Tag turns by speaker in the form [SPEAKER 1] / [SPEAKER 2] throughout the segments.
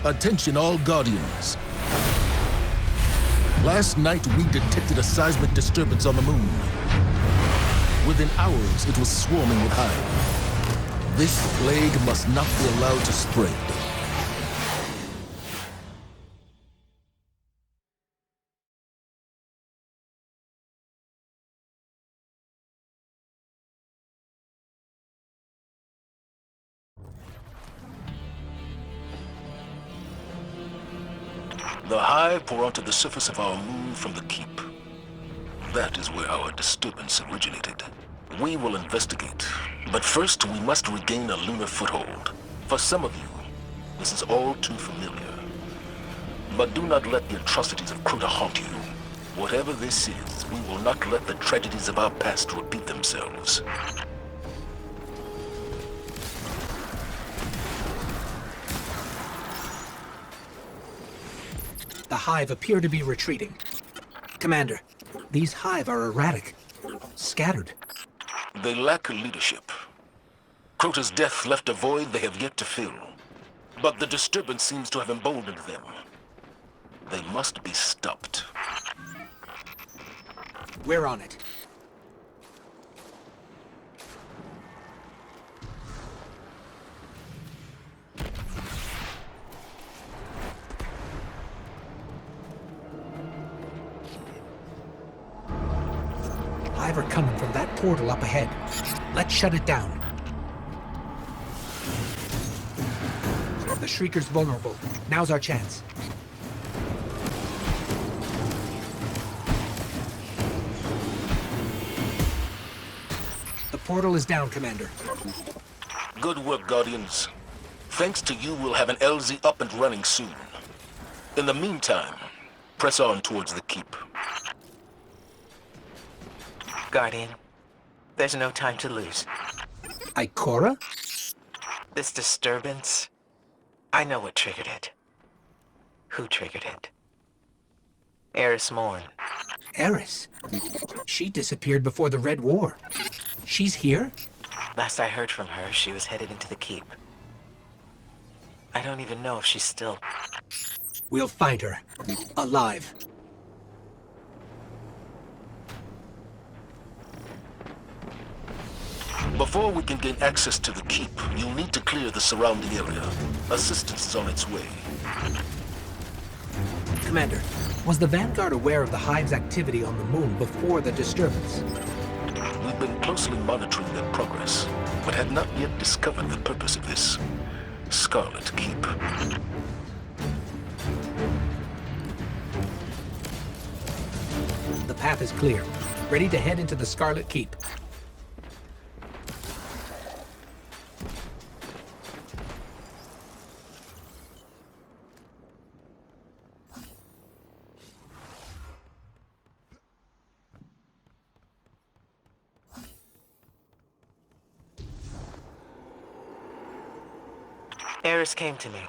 [SPEAKER 1] Attention all Guardians. Last night we detected a seismic disturbance on the moon. Within hours it was swarming with hive. This plague must not be allowed to spread. The hive pour onto the surface of our moon from the keep. That is where our disturbance originated. We will investigate, but first we must regain a lunar foothold. For some of you, this is all too familiar. But do not let the atrocities of Crota haunt you. Whatever this is, we will not let the tragedies of our past repeat themselves.
[SPEAKER 2] The hive appear to be retreating. Commander, these hive are erratic, scattered.
[SPEAKER 1] They lack leadership. Crota's death left a void they have yet to fill. But the disturbance seems to have emboldened them. They must be stopped.
[SPEAKER 2] We're on it. Hive are coming from that portal up ahead. Let's shut it down. The Shrieker's vulnerable. Now's our chance. The portal is down, Commander.
[SPEAKER 1] Good work, Guardians. Thanks to you, we'll have an LZ up and running soon. In the meantime, press on towards the keep.
[SPEAKER 3] Guardian, there's no time to lose.
[SPEAKER 2] Ikora?
[SPEAKER 3] This disturbance, I know what triggered it. Who triggered it? Eris Morn.
[SPEAKER 2] Eris? She disappeared before the Red War. She's here?
[SPEAKER 3] Last I heard from her, she was headed into the keep. I don't even know if she's still...
[SPEAKER 2] We'll find her. Alive.
[SPEAKER 1] Before we can gain access to the keep, you'll need to clear the surrounding area. Assistance is on its way.
[SPEAKER 2] Commander, was the Vanguard aware of the Hive's activity on the moon before the disturbance?
[SPEAKER 1] We've been closely monitoring their progress, but had not yet discovered the purpose of this Scarlet Keep.
[SPEAKER 2] The path is clear. Ready to head into the Scarlet Keep.
[SPEAKER 3] Eris came to me.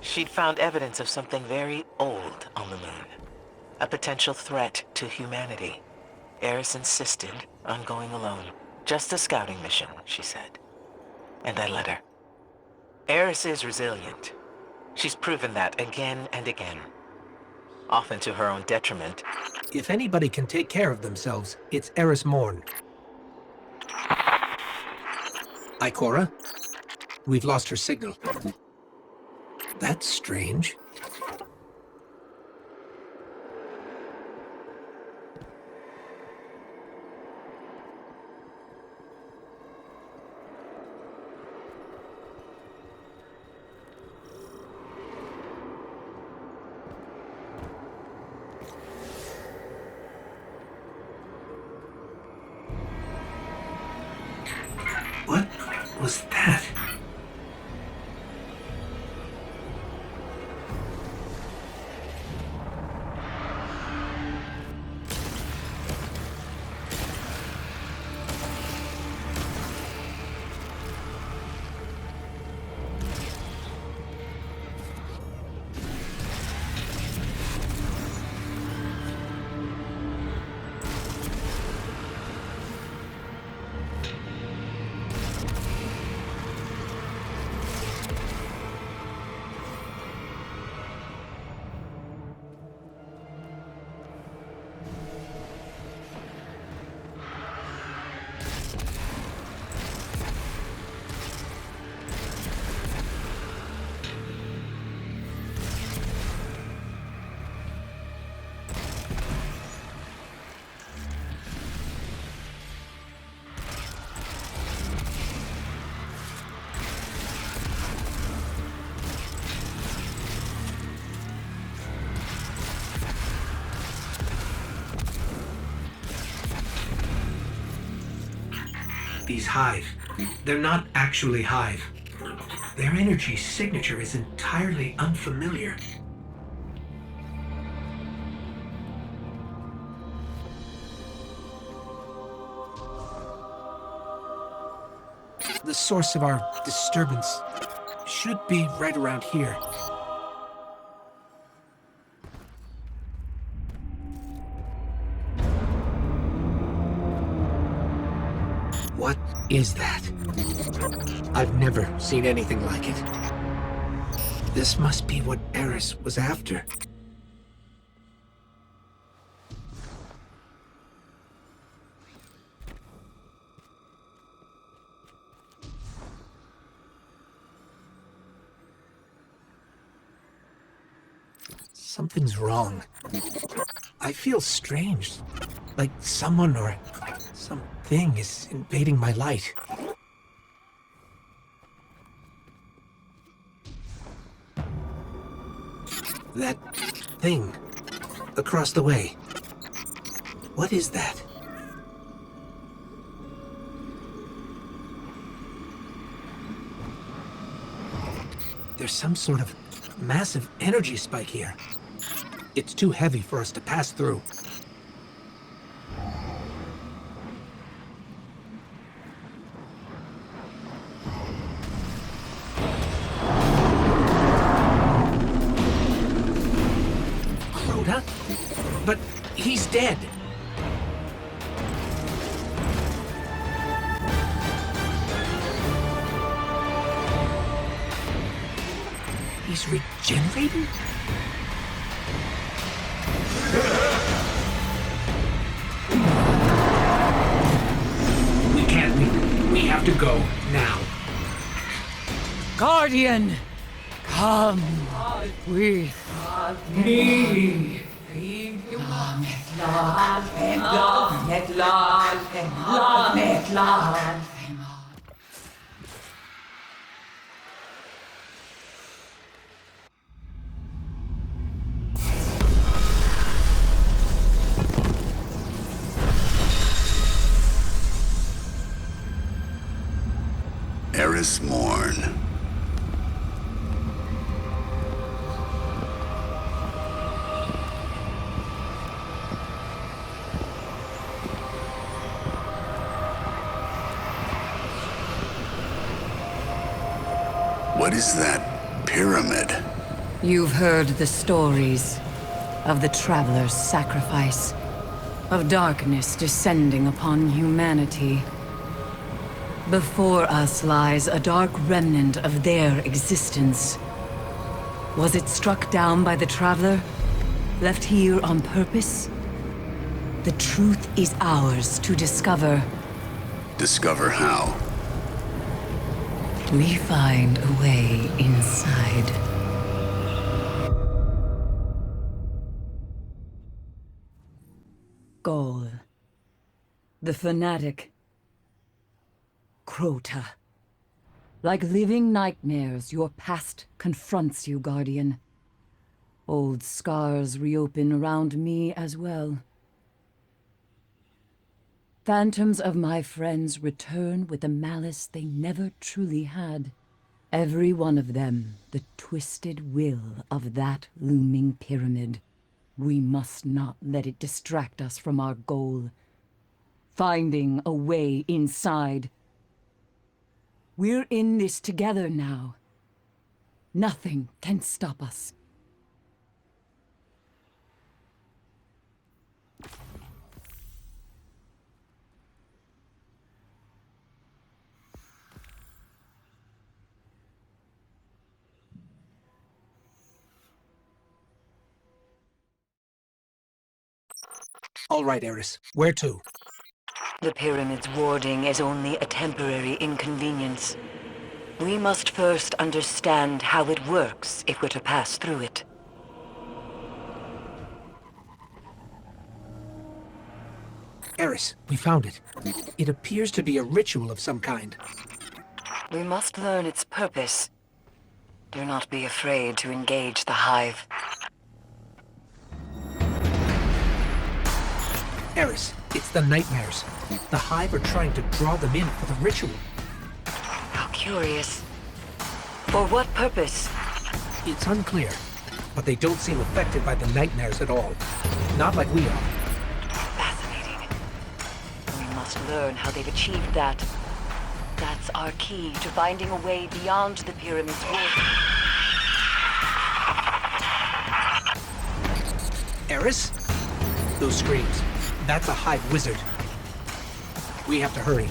[SPEAKER 3] She'd found evidence of something very old on the moon. A potential threat to humanity. Eris insisted on going alone. Just a scouting mission, she said. And I let her. Eris is resilient. She's proven that again and again. Often to her own detriment.
[SPEAKER 2] If anybody can take care of themselves, it's Eris Morn. Ikora? We've lost her signal. That's strange. What was that? these hive. They're not actually hive. Their energy signature is entirely unfamiliar. The source of our disturbance should be right around here. What is that? I've never seen anything like it. This must be what Eris was after. Something's wrong. I feel strange. Like someone or something is invading my light. That thing across the way. What is that? There's some sort of massive energy spike here. It's too heavy for us to pass through. Crota? But he's dead. He's regenerating? We can't leave. We have to go now.
[SPEAKER 4] Guardian, come with me.
[SPEAKER 5] Eris Morn. What is that pyramid?
[SPEAKER 4] You've heard the stories of the Traveler's sacrifice, of darkness descending upon humanity. Before us lies a dark remnant of their existence. Was it struck down by the Traveler? Left here on purpose? The truth is ours to discover.
[SPEAKER 5] Discover how?
[SPEAKER 4] We find a way inside. Ghaul. The fanatic. Crota. Like living nightmares, your past confronts you, Guardian. Old scars reopen around me as well. Phantoms of my friends return with a malice they never truly had. Every one of them, the twisted will of that looming pyramid. We must not let it distract us from our goal. Finding a way inside. We're in this together now. Nothing can stop us.
[SPEAKER 2] All right, Eris. Where to?
[SPEAKER 3] The pyramid's warding is only a temporary inconvenience. We must first understand how it works if we're to pass through it.
[SPEAKER 2] Eris, we found it. It appears to be a ritual of some kind.
[SPEAKER 3] We must learn its purpose. Do not be afraid to engage the Hive.
[SPEAKER 2] Eris, it's the nightmares. The Hive are trying to draw them in for the ritual.
[SPEAKER 6] How curious. For what purpose?
[SPEAKER 2] It's unclear, but they don't seem affected by the nightmares at all. Not like we are.
[SPEAKER 6] Fascinating. We must learn how they've achieved that. That's our key to finding a way beyond the pyramid's work.
[SPEAKER 2] Eris? Those screams. That's a Hive wizard. We have to hurry.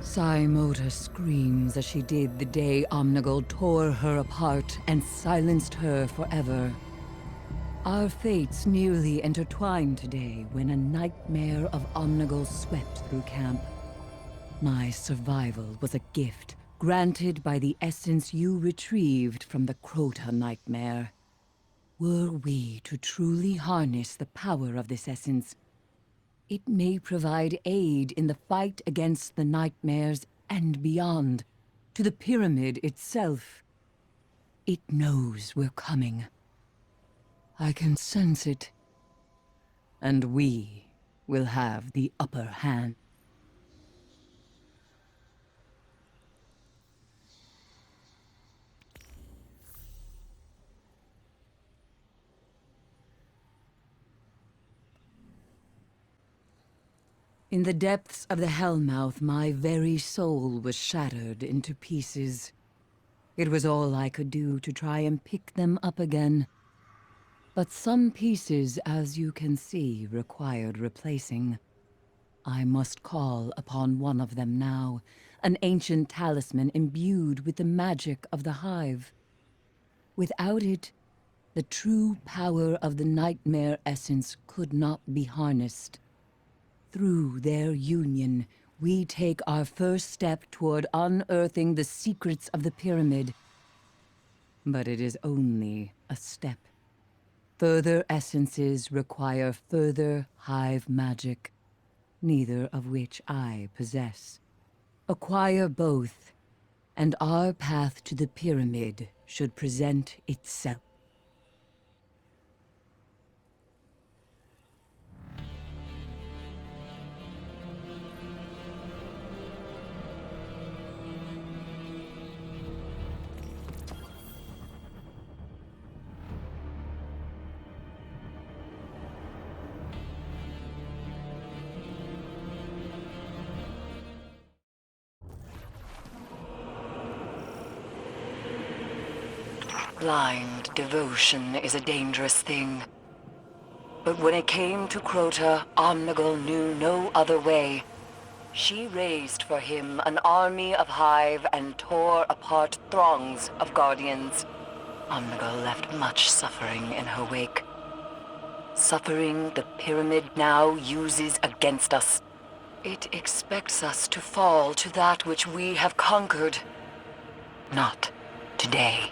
[SPEAKER 4] Saimota screams as she did the day Omnigul tore her apart and silenced her forever. Our fates nearly intertwined today when a nightmare of Omnigul swept through camp. My survival was a gift granted by the essence you retrieved from the Crota nightmare. Were we to truly harness the power of this essence, it may provide aid in the fight against the nightmares and beyond, to the pyramid itself. It knows we're coming. I can sense it. And we will have the upper hand. In the depths of the Hellmouth, my very soul was shattered into pieces. It was all I could do to try and pick them up again. But some pieces, as you can see, required replacing. I must call upon one of them now, an ancient talisman imbued with the magic of the Hive. Without it, the true power of the nightmare essence could not be harnessed. Through their union, we take our first step toward unearthing the secrets of the pyramid. But it is only a step. Further essences require further Hive magic, neither of which I possess. Acquire both, and our path to the pyramid should present itself.
[SPEAKER 6] Blind devotion is a dangerous thing. But when it came to Crota, Omnigul knew no other way. She raised for him an army of Hive and tore apart throngs of Guardians. Omnigul left much suffering in her wake. Suffering the pyramid now uses against us. It expects us to fall to that which we have conquered. Not today.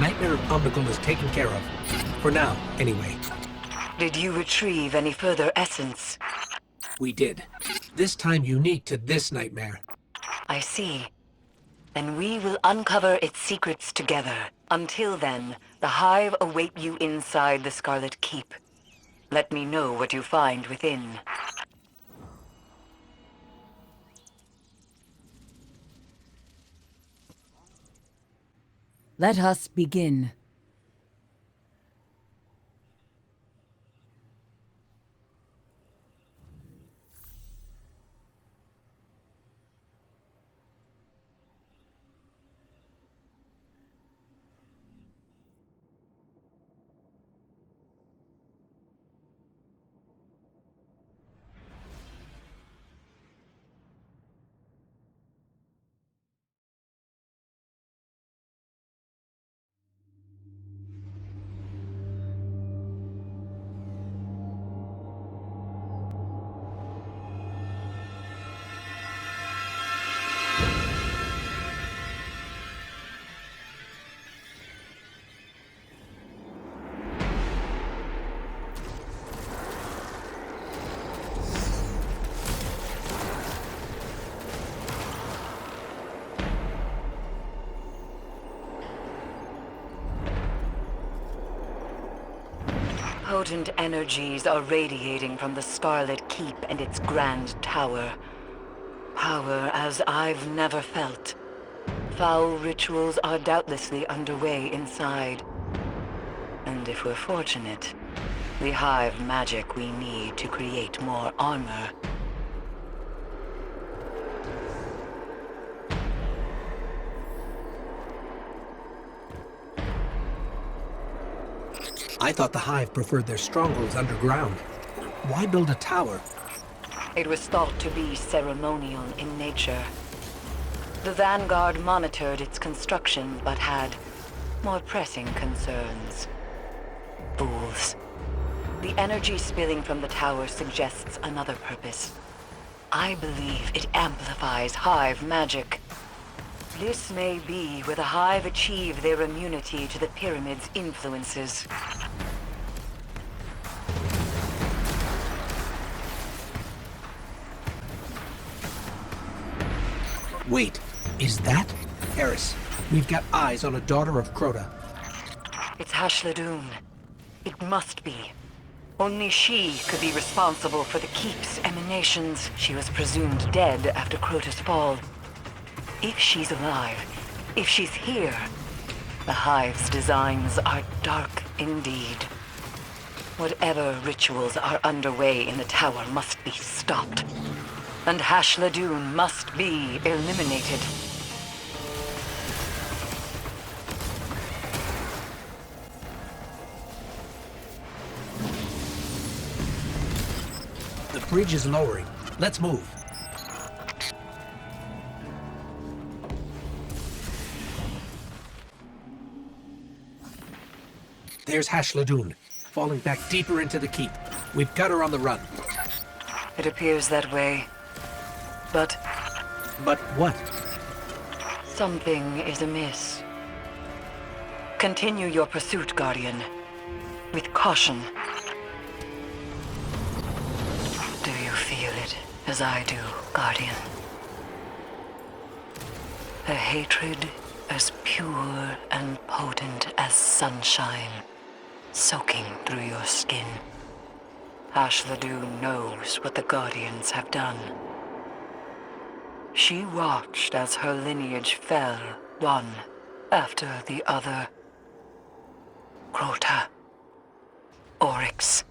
[SPEAKER 2] Nightmare of Omnigul is taken care of. For now, anyway.
[SPEAKER 6] Did you retrieve any further essence?
[SPEAKER 2] We did. This time unique to this nightmare.
[SPEAKER 6] I see. Then we will uncover its secrets together. Until then, the Hive await you inside the Scarlet Keep. Let me know what you find within.
[SPEAKER 4] Let us begin.
[SPEAKER 6] Potent energies are radiating from the Scarlet Keep and its grand tower. Power as I've never felt. Foul rituals are doubtlessly underway inside. And if we're fortunate, the Hive magic we need to create more armor.
[SPEAKER 2] I thought the Hive preferred their strongholds underground. Why build a tower?
[SPEAKER 6] It was thought to be ceremonial in nature. The Vanguard monitored its construction, but had more pressing concerns. Fools. The energy spilling from the tower suggests another purpose. I believe it amplifies Hive magic. This may be where the Hive achieve their immunity to the Pyramid's influences.
[SPEAKER 2] Wait, is that Eris? We've got eyes on a daughter of Crota.
[SPEAKER 6] It's Hashladun. It must be. Only she could be responsible for the Keep's emanations. She was presumed dead after Crota's fall. If she's alive, if she's here, the Hive's designs are dark indeed. Whatever rituals are underway in the tower must be stopped. And Hashladun must be eliminated.
[SPEAKER 2] The bridge is lowering. Let's move. There's Hashladun, falling back deeper into the keep. We've got her on the run.
[SPEAKER 6] It appears that way. But
[SPEAKER 2] But what?
[SPEAKER 6] something is amiss. Continue your pursuit, Guardian. With caution. Do you feel it as I do, Guardian? A hatred as pure and potent as sunshine, soaking through your skin. Hashladun knows what the Guardians have done. She watched as her lineage fell, one after the other. Crota, Oryx,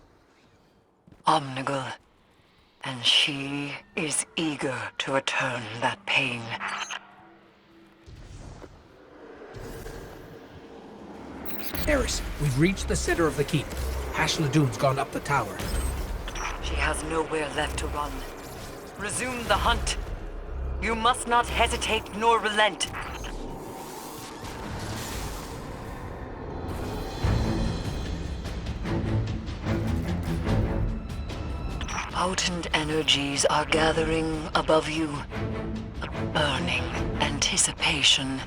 [SPEAKER 6] Omnigul, and she is eager to return that pain.
[SPEAKER 2] Eris, we've reached the center of the keep. Hashladun's gone up the tower.
[SPEAKER 6] She has nowhere left to run. Resume the hunt. You must not hesitate nor relent. Potent energies are gathering above you. A burning anticipation.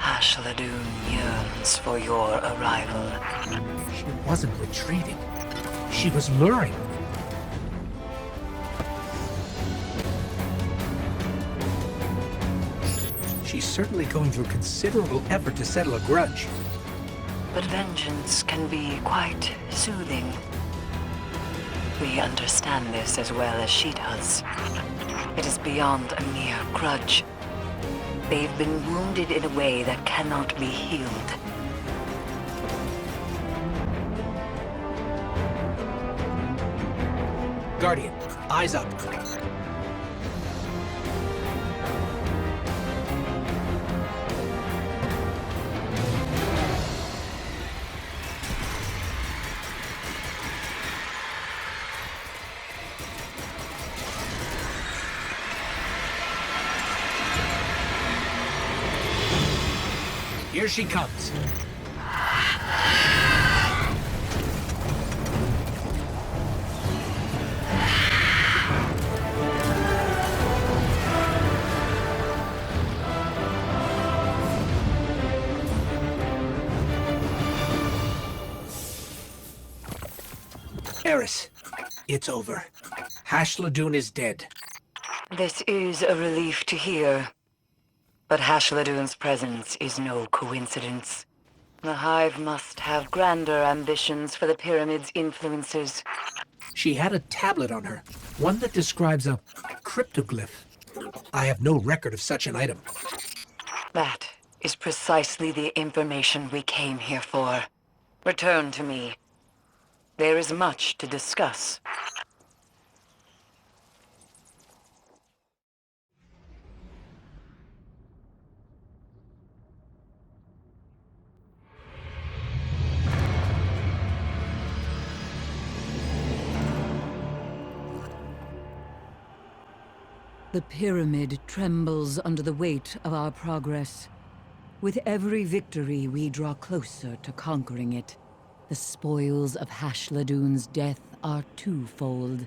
[SPEAKER 6] Ashladun yearns for your arrival.
[SPEAKER 2] She wasn't retreating. She was luring. She's certainly going through considerable effort to settle a grudge.
[SPEAKER 6] But vengeance can be quite soothing. We understand this as well as she does. It is beyond a mere grudge. They've been wounded in a way that cannot be healed.
[SPEAKER 2] Guardian, eyes up. Here she comes. Eris, it's over. Ashladun is dead.
[SPEAKER 6] This is a relief to hear. But Ashladun's presence is no coincidence. The Hive must have grander ambitions for the Pyramid's influences.
[SPEAKER 2] She had a tablet on her, one that describes a cryptoglyph. I have no record of such an item.
[SPEAKER 6] That is precisely the information we came here for. Return to me. There is much to discuss.
[SPEAKER 4] The pyramid trembles under the weight of our progress. With every victory, we draw closer to conquering it. The spoils of Ashladun's death are twofold.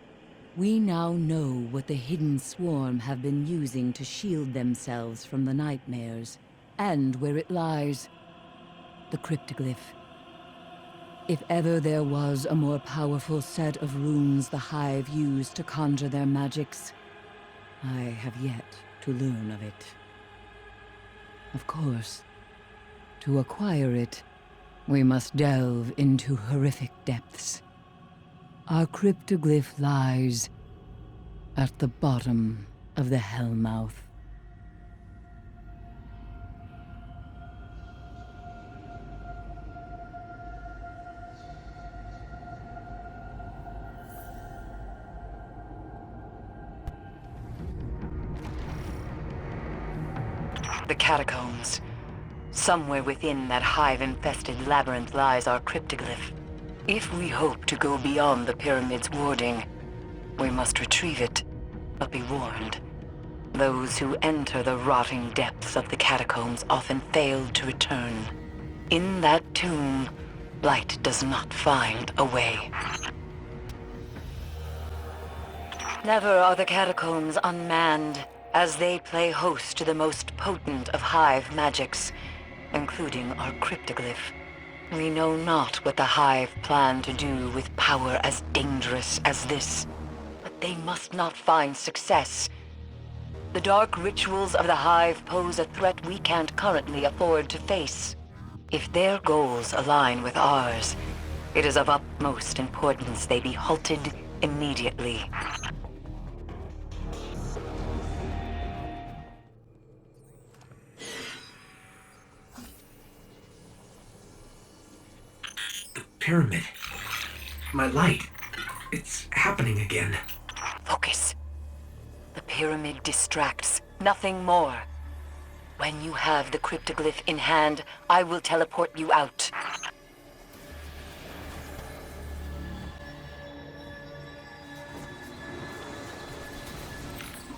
[SPEAKER 4] We now know what the Hidden Swarm have been using to shield themselves from the nightmares, and where it lies, the cryptoglyph. If ever there was a more powerful set of runes the Hive used to conjure their magics, I have yet to learn of it. Of course, to acquire it, we must delve into horrific depths. Our cryptoglyph lies at the bottom of the Hellmouth.
[SPEAKER 6] The catacombs. Somewhere within that hive-infested labyrinth lies our cryptoglyph. If we hope to go beyond the pyramid's warding, we must retrieve it. But be warned, those who enter the rotting depths of the catacombs often fail to return. In that tomb, light does not find a way. Never are the catacombs unmanned, as they play host to the most potent of Hive magics, including our cryptoglyph. We know not what the Hive plan to do with power as dangerous as this, but they must not find success. The dark rituals of the Hive pose a threat we can't currently afford to face. If their goals align with ours, it is of utmost importance they be halted immediately.
[SPEAKER 2] Pyramid. My light. It's happening again.
[SPEAKER 6] Focus. The pyramid distracts, nothing more. When you have the cryptoglyph in hand, I will teleport you out.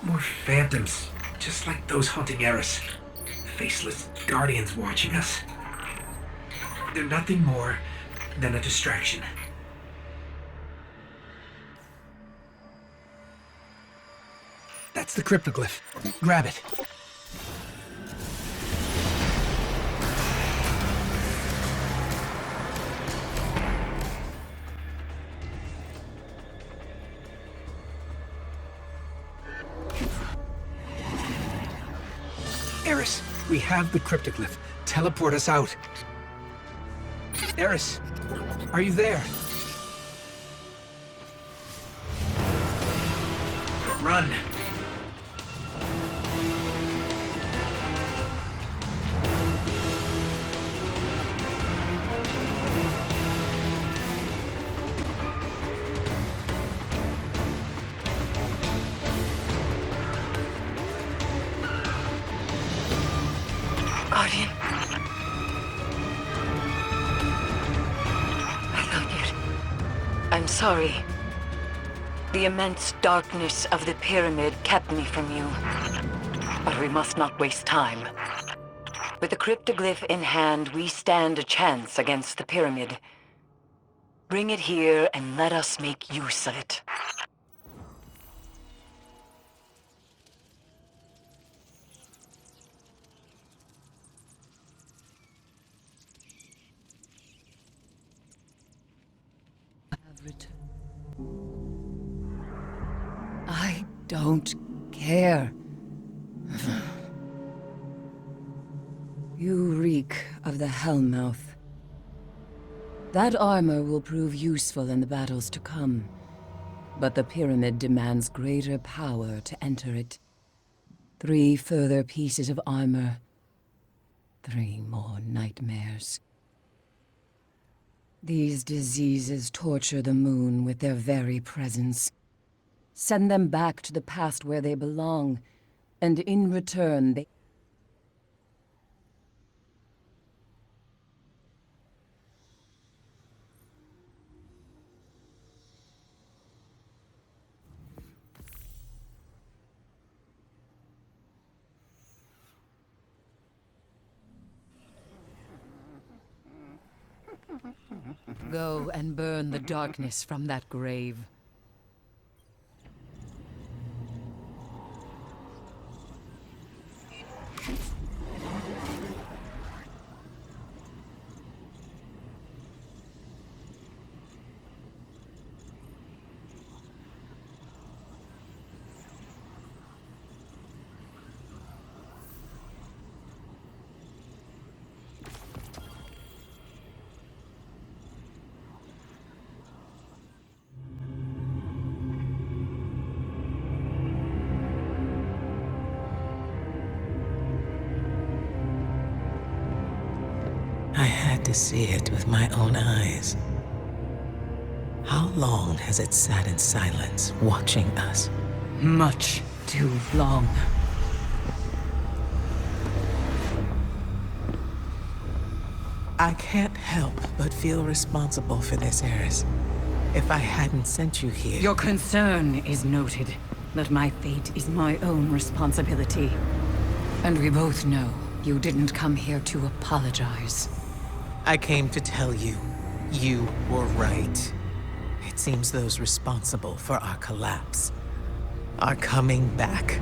[SPEAKER 2] More phantoms, just like those haunting Eris. Faceless guardians watching us. They're nothing more than a distraction. That's the cryptoglyph. Grab it. Eris, we have the cryptoglyph. Teleport us out. Eris, are you there? Run.
[SPEAKER 6] Guardian. I love you. I'm sorry. The immense darkness of the pyramid kept me from you. But we must not waste time. With the cryptoglyph in hand, we stand a chance against the pyramid. Bring it here and let us make use of it.
[SPEAKER 4] I don't care. You reek of the Hellmouth. That armor will prove useful in the battles to come. But the pyramid demands greater power to enter it. 3 further pieces of armor. 3 more nightmares. These diseases torture the moon with their very presence. Send them back to the past where they belong, and in return they... Go and burn the darkness from that grave.
[SPEAKER 3] I had to see it with my own eyes. How long has it sat in silence, watching us?
[SPEAKER 4] Much too long.
[SPEAKER 3] I can't help but feel responsible for this, Eris. If I hadn't sent you here...
[SPEAKER 4] Your concern is noted, that my fate is my own responsibility. And we both know you didn't come here to apologize.
[SPEAKER 3] I came to tell you, you were right. It seems those responsible for our collapse are coming back.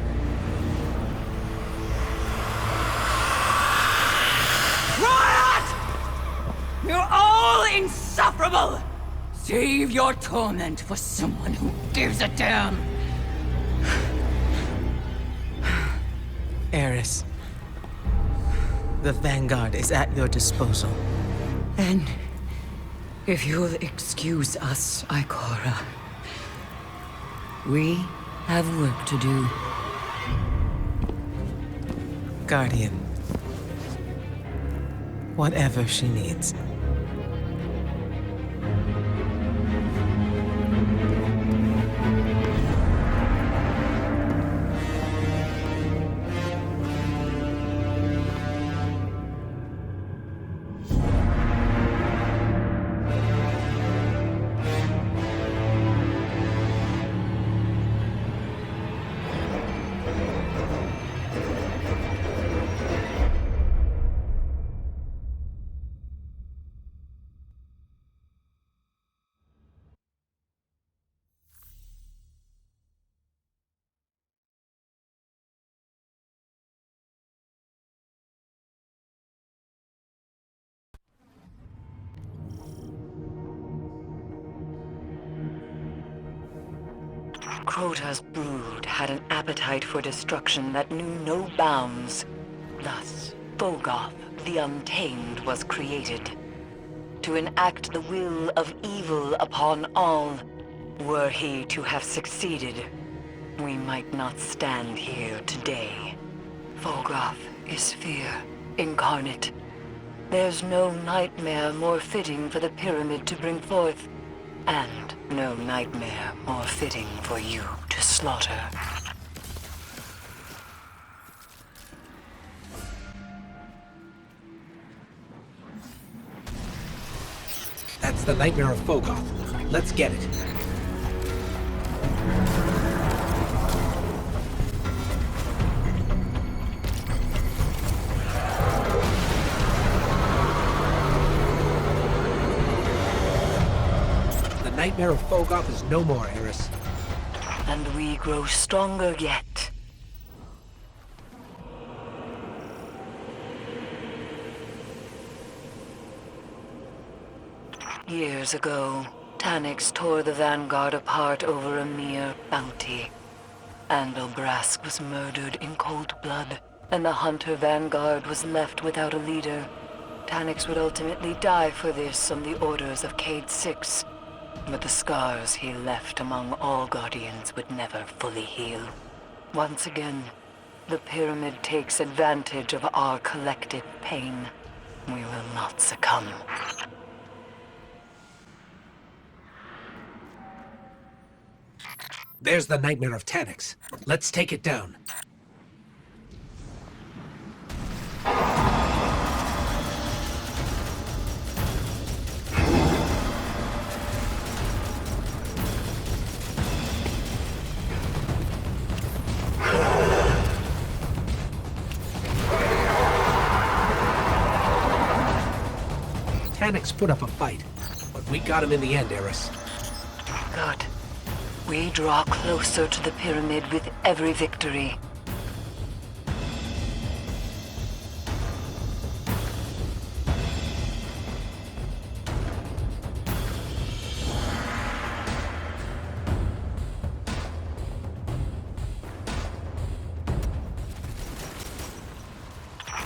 [SPEAKER 4] Riot! You're all insufferable! Save your torment for someone who gives a damn!
[SPEAKER 3] Eris, the Vanguard is at your disposal.
[SPEAKER 4] Then, if you'll excuse us, Ikora, we have work to do.
[SPEAKER 3] Guardian, whatever she needs.
[SPEAKER 6] Crota's brood had an appetite for destruction that knew no bounds. Thus, Fogoth, the Untamed, was created. To enact the will of evil upon all. Were he to have succeeded, we might not stand here today. Fogoth is fear incarnate. There's no nightmare more fitting for the pyramid to bring forth, and no nightmare more fitting for you to slaughter.
[SPEAKER 2] That's the nightmare of Fogoth. Let's get it. The nightmare of Fogoth is no more, Eris.
[SPEAKER 6] And we grow stronger yet. Years ago, Tanyx tore the Vanguard apart over a mere bounty. Andalbrask was murdered in cold blood, and the Hunter Vanguard was left without a leader. Tanyx would ultimately die for this on the orders of Cade 6, but the scars he left among all Guardians would never fully heal. Once again, the Pyramid takes advantage of our collective pain. We will not succumb.
[SPEAKER 2] There's the nightmare of Tanyx. Let's take it down. Tanyx put up a fight, but we got him in the end, Eris.
[SPEAKER 6] Good. We draw closer to the pyramid with every victory.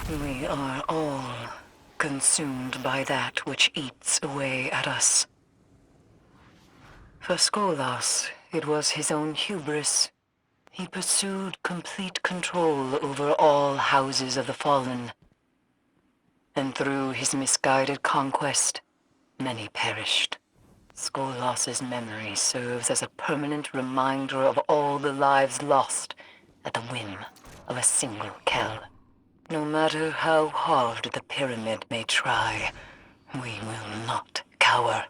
[SPEAKER 6] We are all consumed by that which eats away at us. For Skolas, it was his own hubris. He pursued complete control over all houses of the fallen. And through his misguided conquest, many perished. Skolas's memory serves as a permanent reminder of all the lives lost at the whim of a single Kell. No matter how hard the pyramid may try, we will not cower.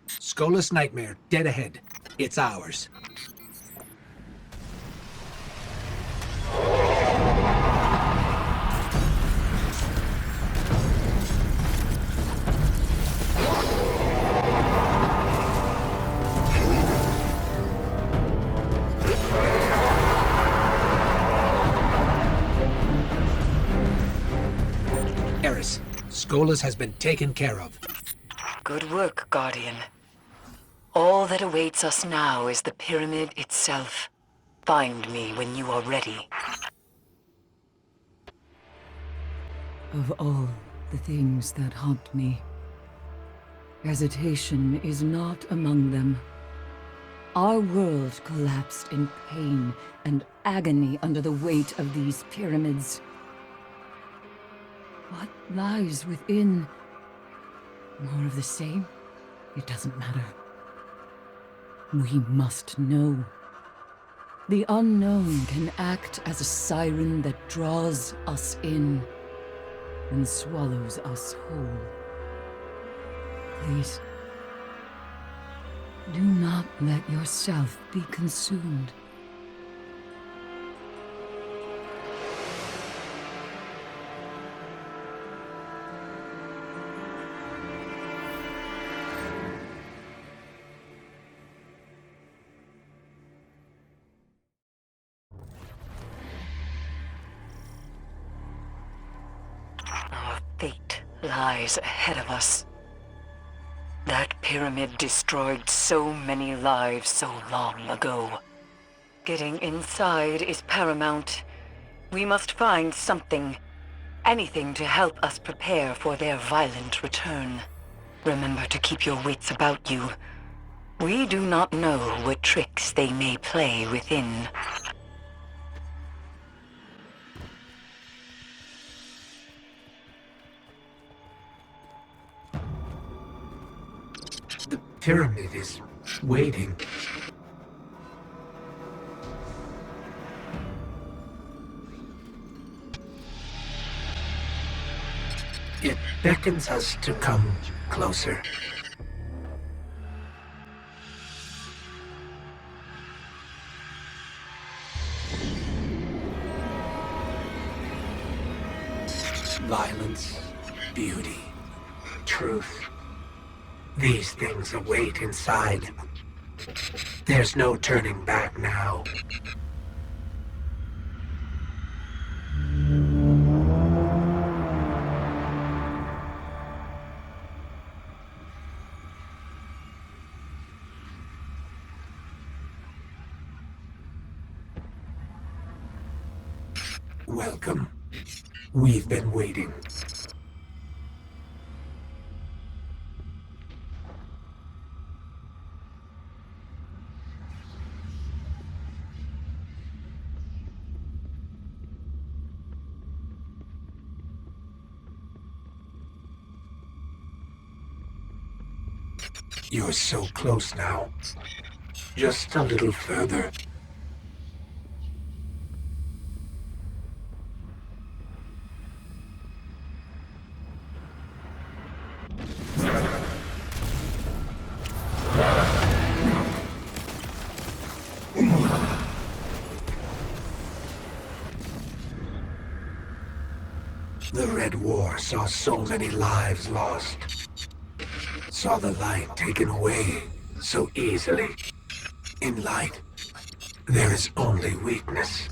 [SPEAKER 2] Skolas Nightmare, dead ahead. It's ours. Eris, Skolas has been taken care of.
[SPEAKER 6] Good work, Guardian. All that awaits us now is the pyramid itself. Find me when you are ready.
[SPEAKER 4] Of all the things that haunt me, hesitation is not among them. Our world collapsed in pain and agony under the weight of these pyramids. What lies within? More of the same? It doesn't matter. We must know. The unknown can act as a siren that draws us in and swallows us whole. Please, do not let yourself be consumed.
[SPEAKER 6] Our fate lies ahead of us. That pyramid destroyed so many lives so long ago. Getting inside is paramount, We must find something. Anything to help us prepare for their violent return. Remember to keep your wits about you. We do not know what tricks they may play within.
[SPEAKER 2] The pyramid is waiting. It beckons us to come closer. Violence, beauty, truth. These things await inside. There's no turning back now. Welcome. We've been waiting. You're so close now. Just a little further. The Red War saw so many lives lost. Saw the light taken away so easily. In light, there is only weakness.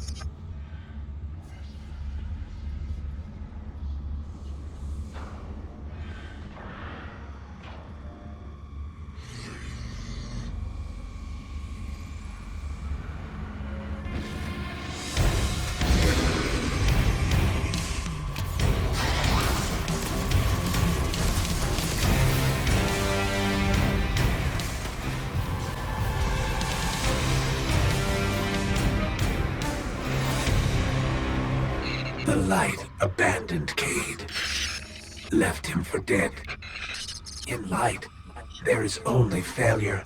[SPEAKER 2] The light abandoned Cade, left him for dead. In light, there is only failure.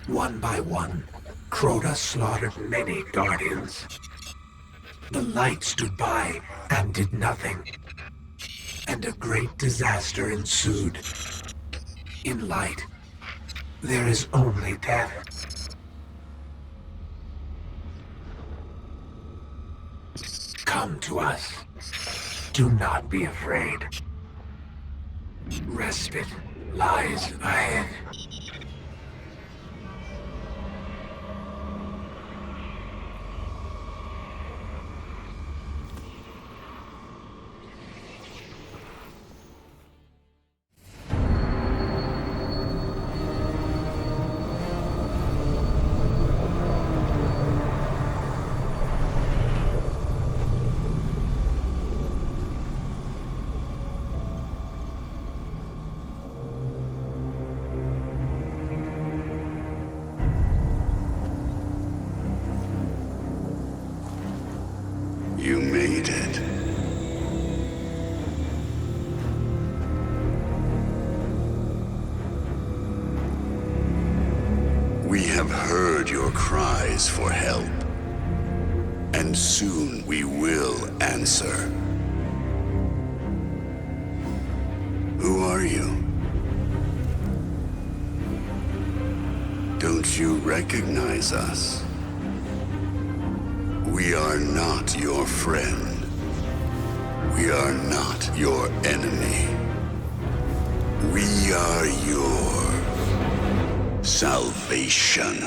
[SPEAKER 2] One by one, Crota slaughtered many Guardians. The light stood by and did nothing. And a great disaster ensued. In light, there is only death. Come to us. Do not be afraid. Respite lies ahead.
[SPEAKER 5] You made it. We have heard your cries for help, and soon we will answer. Who are you? Don't you recognize us? We are not your friend. We are not your enemy. We are your salvation.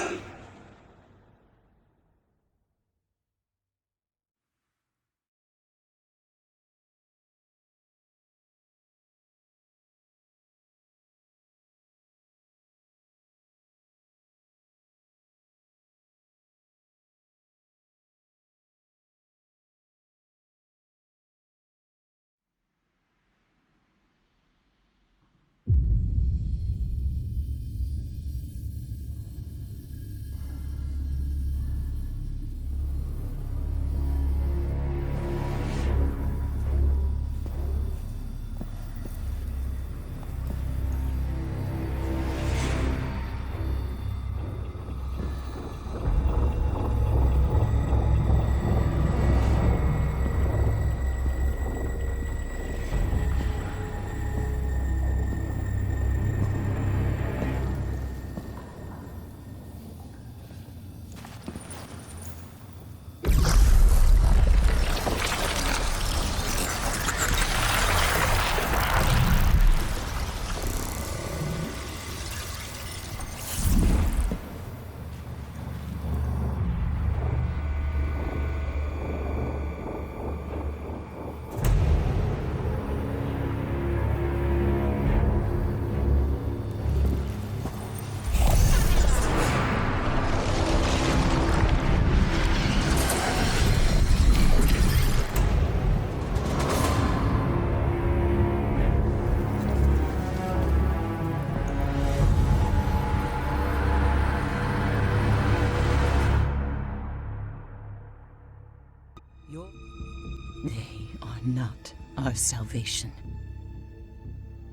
[SPEAKER 4] They are not our salvation.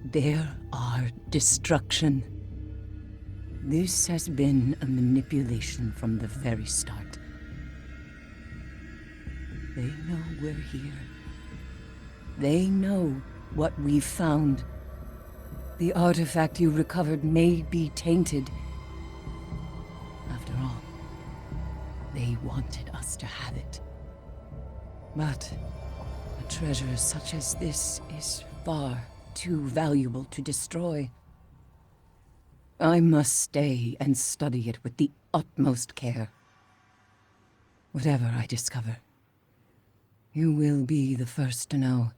[SPEAKER 4] They're our destruction. This has been a manipulation from the very start. They know we're here. They know what we've found. The artifact you recovered may be tainted. After all, they wanted us to have it. But a treasure such as this is far too valuable to destroy. I must stay and study it with the utmost care. Whatever I discover, you will be the first to know.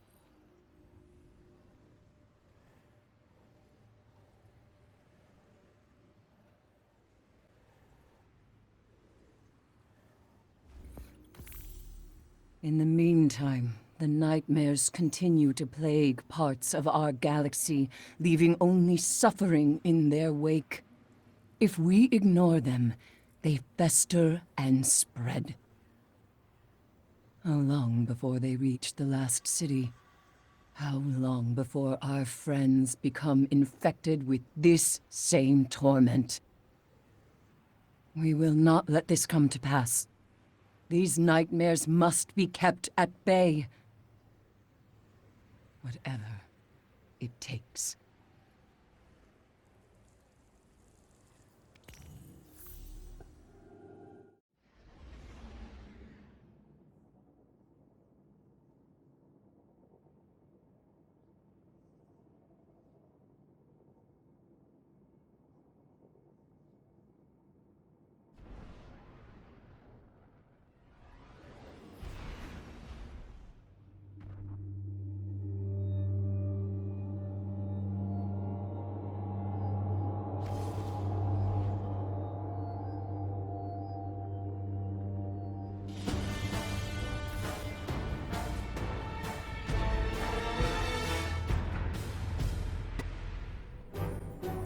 [SPEAKER 4] In the meantime, the nightmares continue to plague parts of our galaxy, leaving only suffering in their wake. If we ignore them, they fester and spread. How long before they reach the last city? How long before our friends become infected with this same torment? We will not let this come to pass. These nightmares must be kept at bay. Whatever it takes.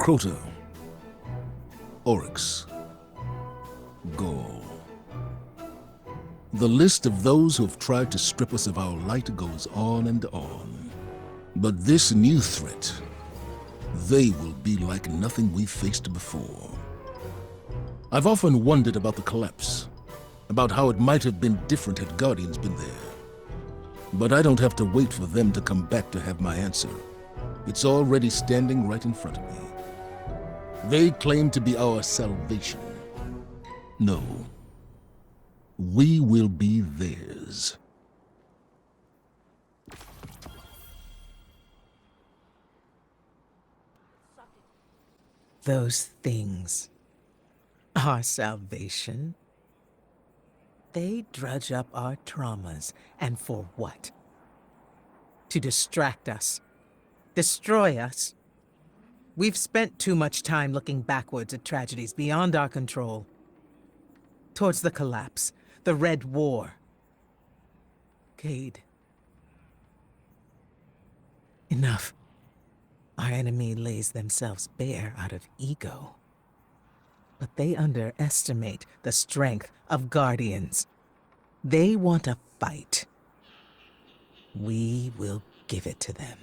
[SPEAKER 1] Crota, Oryx, Gaul. The list of those who have tried to strip us of our light goes on and on. But this new threat, they will be like nothing we've faced before. I've often wondered about the collapse, about how it might have been different had Guardians been there. But I don't have to wait for them to come back to have my answer. It's already standing right in front of me. They claim to be our salvation. No. We will be theirs.
[SPEAKER 7] Those things, our salvation, they drudge up our traumas, and for what? To distract us, destroy us. We've spent too much time looking backwards at tragedies beyond our control. Towards the collapse, the Red War. Cade. Enough. Our enemy lays themselves bare out of ego. But they underestimate the strength of Guardians. They want a fight. We will give it to them.